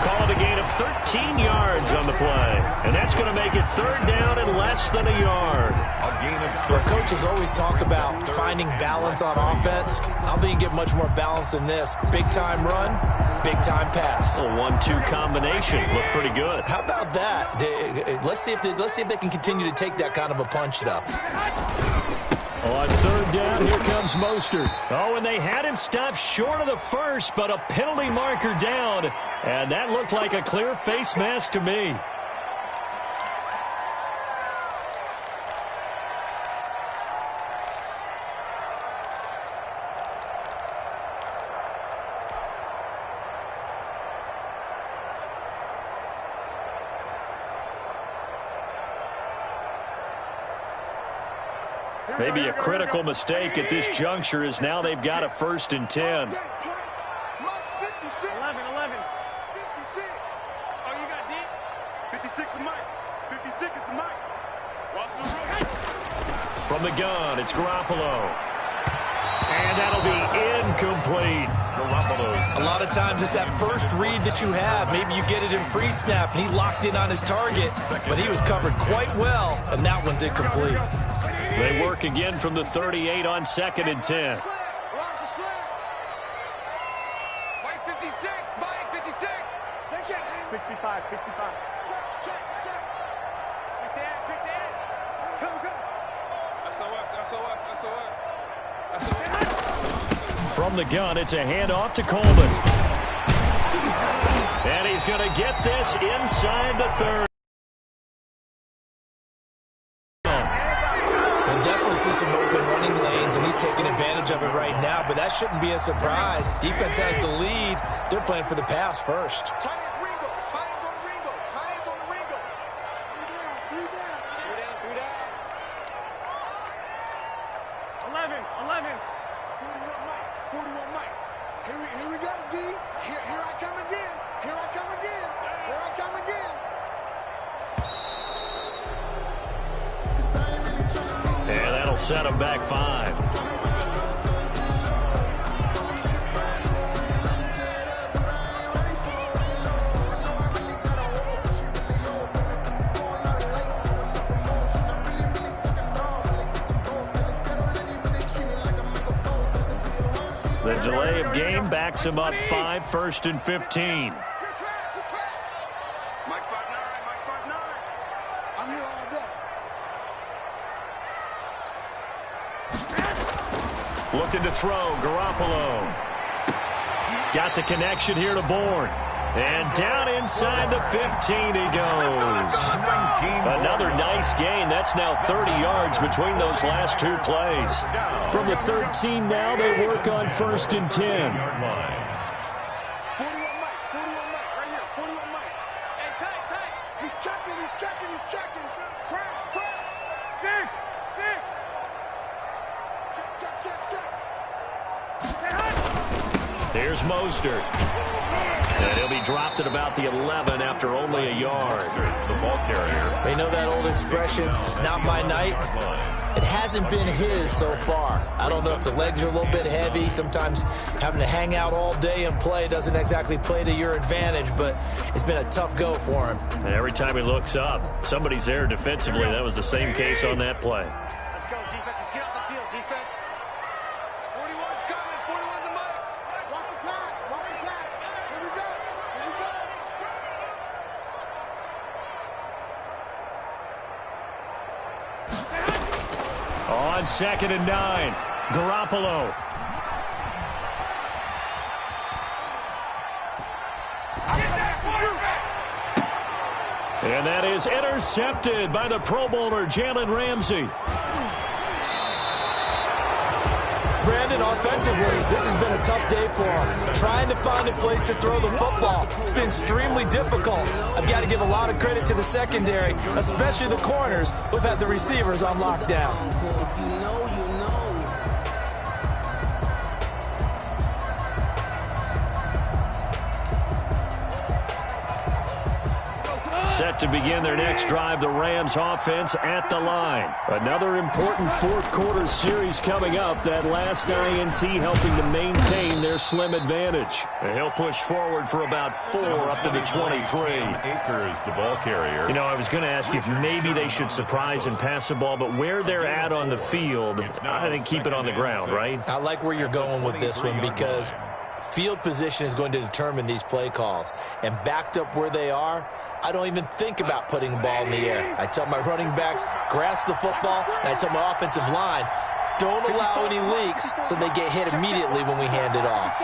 Call it a gain of 13 yards on the play. And that's going to make it 3rd down and less than a yard. Our coaches always talk about finding balance on offense. I don't think you get much more balance than this. Big-time run, big-time pass. A 1-2 combination. Looked pretty good. How about that? Let's see if they can continue to take that kind of a punch, though. On 3rd down, here comes Mostert. Oh, and they had him stopped short of the first, but a penalty marker down. And that looked like a clear face mask to me. Maybe a critical mistake at this juncture is now they've got a 1st and 10. 11. 56. Oh, you got D? 56 is Mike. 56 is the Mike. Roster road. From the gun, it's Garoppolo. And that'll be incomplete. A lot of times it's that first read that you have. Maybe you get it in pre-snap, and he locked in on his target, but he was covered quite well, and that one's incomplete. They work again from the 38 on 2nd and 10. Watch the slip. Mike 56. Mike 56. They can't. 65. 65. Check. Pick the edge. Come. SOS. From the gun, it's a handoff to Coleman. And he's going to get this inside the 30. See some open running lanes, and he's taking advantage of it right now, but that shouldn't be a surprise. Defense has the lead. They're playing for the pass first. Tight ends on Ringo. 3 down. 11. 41 Mike. Here we go, D. Here I come again. And that'll set him back 5. The delay of game backs him up 5, 1st and 15. Good track. Mike 5'9". I'm here all day. Looking to throw, Garoppolo. Got the connection here to Bourne. And down inside the 15 he goes. Another nice gain. That's now 30 yards between those last 2 plays. From the 13 now, they work on 1st and 10. 41 Mike. Right here. 41 Mike. Hey, tight. He's checking. Crash. Check. Here's Mostert. And he'll be dropped at about the 11 after only a yard. The ball carrier. They know that old expression, it's not my night. It hasn't been his so far. I don't know if the legs are a little bit heavy. Sometimes having to hang out all day and play doesn't exactly play to your advantage, but it's been a tough go for him. And every time he looks up, somebody's there defensively. That was the same case on that play. Let's go, defense. Let's get off the field, defense. 41's coming. 41's a Mike. Watch the pass. Here we go. On 2nd and 9, Garoppolo. And that is intercepted by the Pro Bowler, Jalen Ramsey. Brandon, offensively, this has been a tough day for him. Trying to find a place to throw the football. It's been extremely difficult. I've got to give a lot of credit to the secondary, especially the corners who've had the receivers on lockdown. Set to begin their next drive, the Rams offense at the line. Another important 4th quarter series coming up. That last INT helping to maintain their slim advantage. And he'll push forward for about 4 up to the 23. Akers, the ball carrier. You know, I was going to ask if maybe they should surprise and pass the ball, but where they're at on the field, I think keep it on the ground, right? I like where you're going with this one because field position is going to determine these play calls. And backed up where they are, I don't even think about putting the ball in the air. I tell my running backs, grasp the football, and I tell my offensive line, don't allow any leaks so they get hit immediately when we hand it off.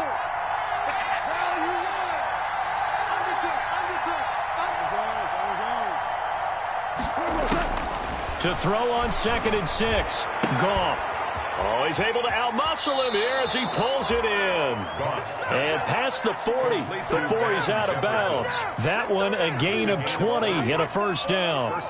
To throw on 2nd and 6, Goff. Oh, he's able to outmuscle him here as he pulls it in. And past the 40 before he's out of bounds. That one a gain of 20 and a 1st down.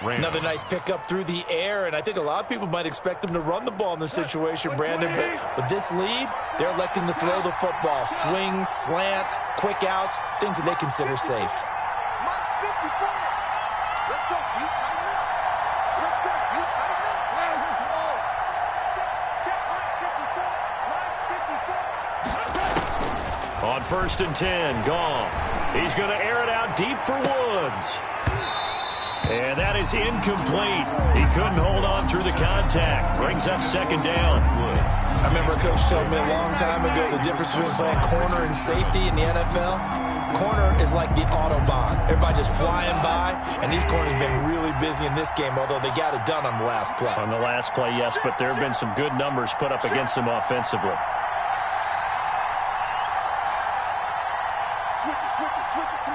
Another nice pickup through the air, and I think a lot of people might expect him to run the ball in this situation, Brandon, but with this lead, they're electing to throw the football. Swings, slants, quick outs, things that they consider safe. Mike 54. Let's go, you tighten up. On 1st and 10, Goff. He's going to air it out deep for Woods. And that is incomplete. He couldn't hold on through the contact. Brings up second down. I remember a coach told me a long time ago the difference between playing corner and safety in the NFL. Corner is like the Autobahn. Everybody just flying by, and these corners have been really busy in this game, although they got it done on the last play. On the last play, yes, but there have been some good numbers put up against them offensively. Switch it. Come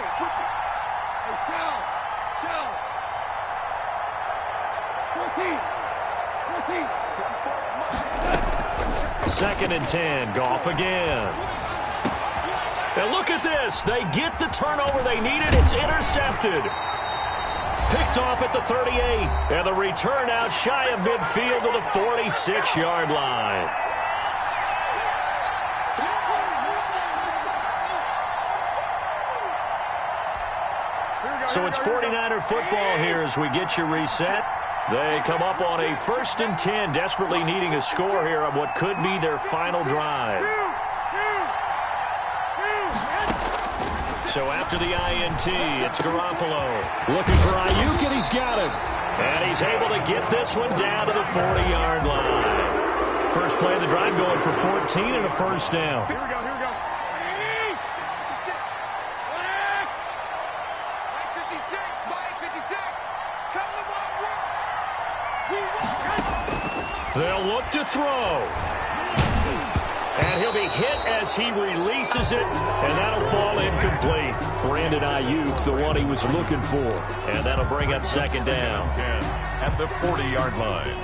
on, switch it. Hey, shell. 14. Second and 10. Goff again. And look at this. They get the turnover they needed. It's intercepted. Picked off at the 38. And the return out shy of midfield to the 46-yard line. So it's 49er football here as we get you reset. They come up on a 1st and 10, desperately needing a score here on what could be their final drive. So after the INT, it's Garoppolo. Looking for Ayuk, and he's got him. And he's able to get this one down to the 40-yard line. First play of the drive going for 14 and a first down. Here we go. They'll look to throw. And he'll be hit as he releases it, and that'll fall incomplete. Brandon Ayuk, the one he was looking for. And that'll bring up second down. 10 at the 40-yard line.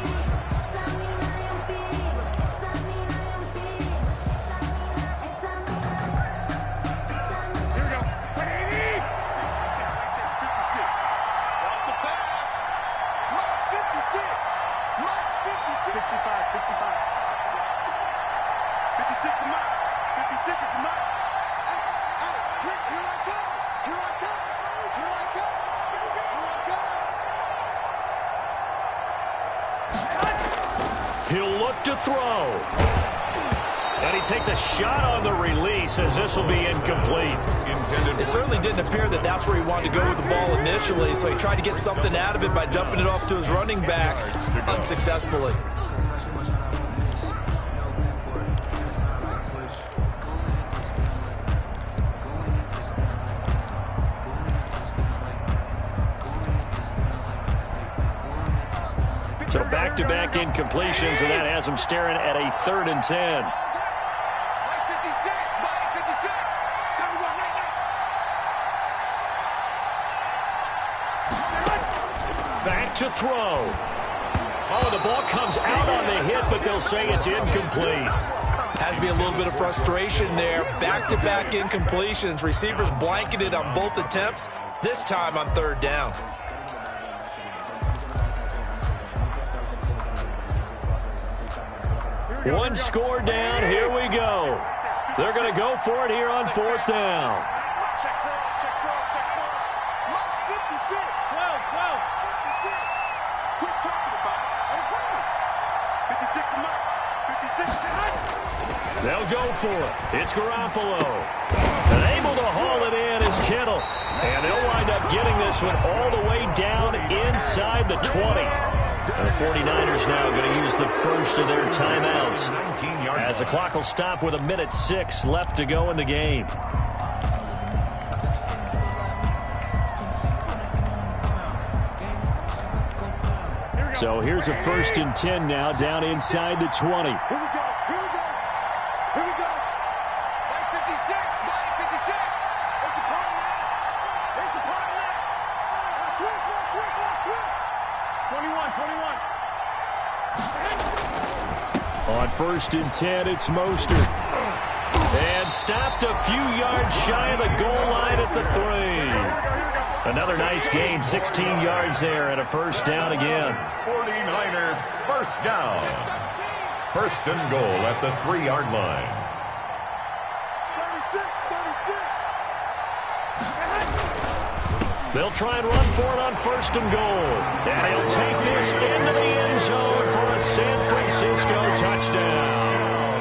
He'll look to throw. And he takes a shot on the release as this will be incomplete. It certainly didn't appear that that's where he wanted to go with the ball initially, so he tried to get something out of it by dumping it off to his running back unsuccessfully. So back-to-back incompletions, and that has him staring at a 3rd and 10. Back to throw. Oh, the ball comes out on the hit, but they'll say it's incomplete. Has to be a little bit of frustration there. Back-to-back incompletions. Receivers blanketed on both attempts, this time on 3rd down. One score down. Here we go. They're going to go for it here on 4th down. Check cross. Mike 56. 12. 56. Quit talking about it. 56 to Mike. 56. They'll go for it. It's Garoppolo. And able to haul it in is Kittle. And they'll wind up getting this one all the way down inside the 20. And the 49ers now going to use the first of their timeouts as the clock will stop with 1:06 left to go in the game. So here's a 1st and 10 now down inside the 20. Here we go. Mike 56. There's a problem now. Switch. 21. On 1st and 10, it's Mostert. And stopped a few yards shy of the goal line at the 3. Another nice gain, 16 yards there, and a first down again. 49er first down. 1st and goal at the 3-yard line. 36. They'll try and run for it on 1st and goal. And he'll take this into the end zone for a San Francisco touchdown.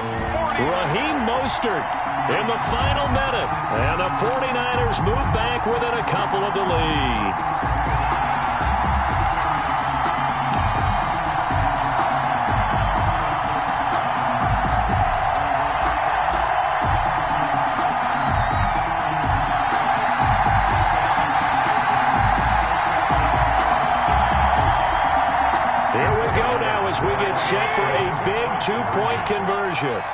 Raheem Mostert in the final minute. And the 49ers move back within a couple of the lead. two-point conversion. 41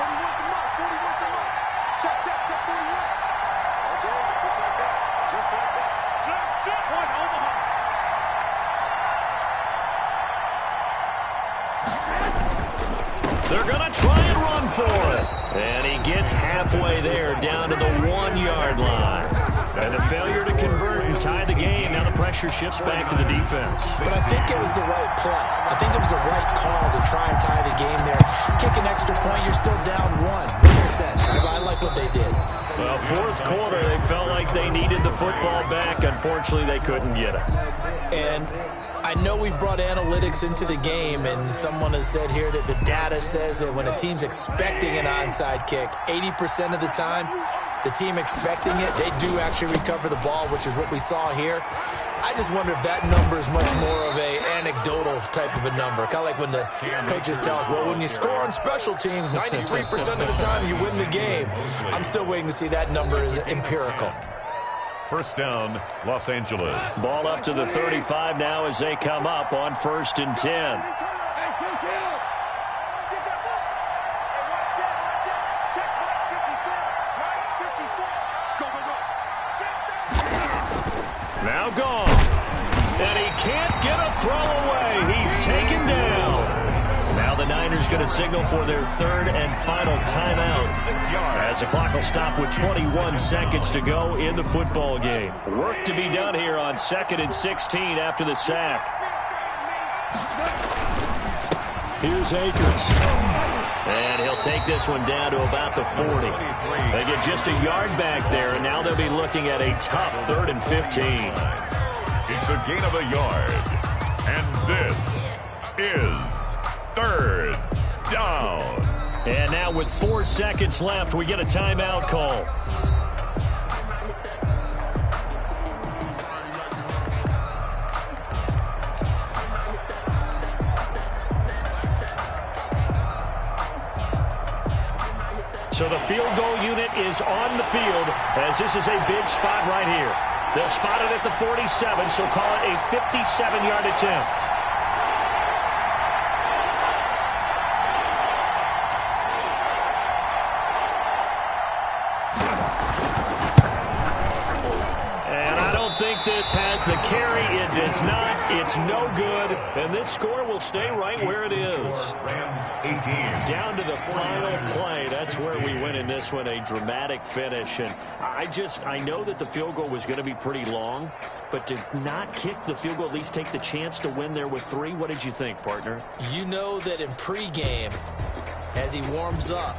come up, 41 come up. Check, 41. Okay, just like that. Just like that. Check. One, Omaha. They're going to try and run for it. And he gets halfway there, down to the 1-yard line. And a failure to convert and tie the game. Now the pressure shifts back to the defense. But I think it was the right play. I think it was the right call to try and tie the game there. Kick an extra point, you're still down 1. Makes sense. I like what they did. Well, fourth quarter, they felt like they needed the football back. Unfortunately, they couldn't get it. And I know we brought analytics into the game, and someone has said here that the data says that when a team's expecting an onside kick, 80% of the time, the team expecting it, they do actually recover the ball, which is what we saw here. I just wonder if that number is much more of a anecdotal type of a number. Kind of like when the coaches tell us, well, when you score on special teams, 93% of the time you win the game. I'm still waiting to see that number is empirical. First down, Los Angeles. Ball up to the 35 now as they come up on 1st and 10. Now gone. And he can't get a throw away. He's taken down. Now the Niners going to signal for their 3rd and final timeout as the clock will stop with 21 seconds to go in the football game. Work to be done here on 2nd and 16 after the sack. Here's Akers. And he'll take this one down to about the 40. They get just a yard back there, and now they'll be looking at a tough 3rd and 15. It's a gain of a yard. And this is 3rd down. And now with 4 seconds left, we get a timeout call. So the field goal unit is on the field as this is a big spot right here. They'll spot it at the 47, so call it a 57-yard attempt. And I don't think this has the carry. It does not. It's no good. And this score will stay right where it is. Rams 18. Down to the final play. That's where we win in this one, a dramatic finish. And I know that the field goal was going to be pretty long, but to not kick the field goal, at least take the chance to win there with 3, what did you think, partner? You know that in pregame, as he warms up,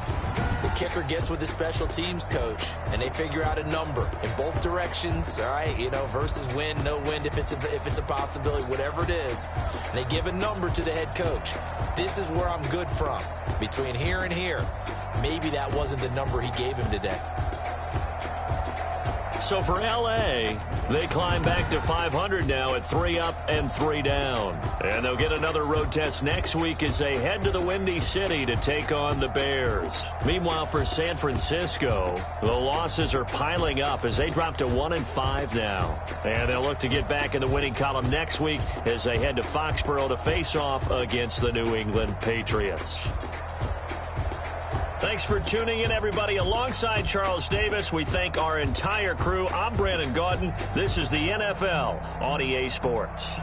the kicker gets with the special teams coach, and they figure out a number in both directions, all right, versus win, no win, if it's a possibility, whatever it is. And they give a number to the head coach. This is where I'm good from. Between here and here, maybe that wasn't the number he gave him today. So for L.A., they climb back to 500 now at 3 up and 3 down. And they'll get another road test next week as they head to the Windy City to take on the Bears. Meanwhile, for San Francisco, the losses are piling up as they drop to 1-5 now. And they'll look to get back in the winning column next week as they head to Foxborough to face off against the New England Patriots. Thanks for tuning in, everybody. Alongside Charles Davis, we thank our entire crew. I'm Brandon Gaudin. This is the NFL on EA Sports.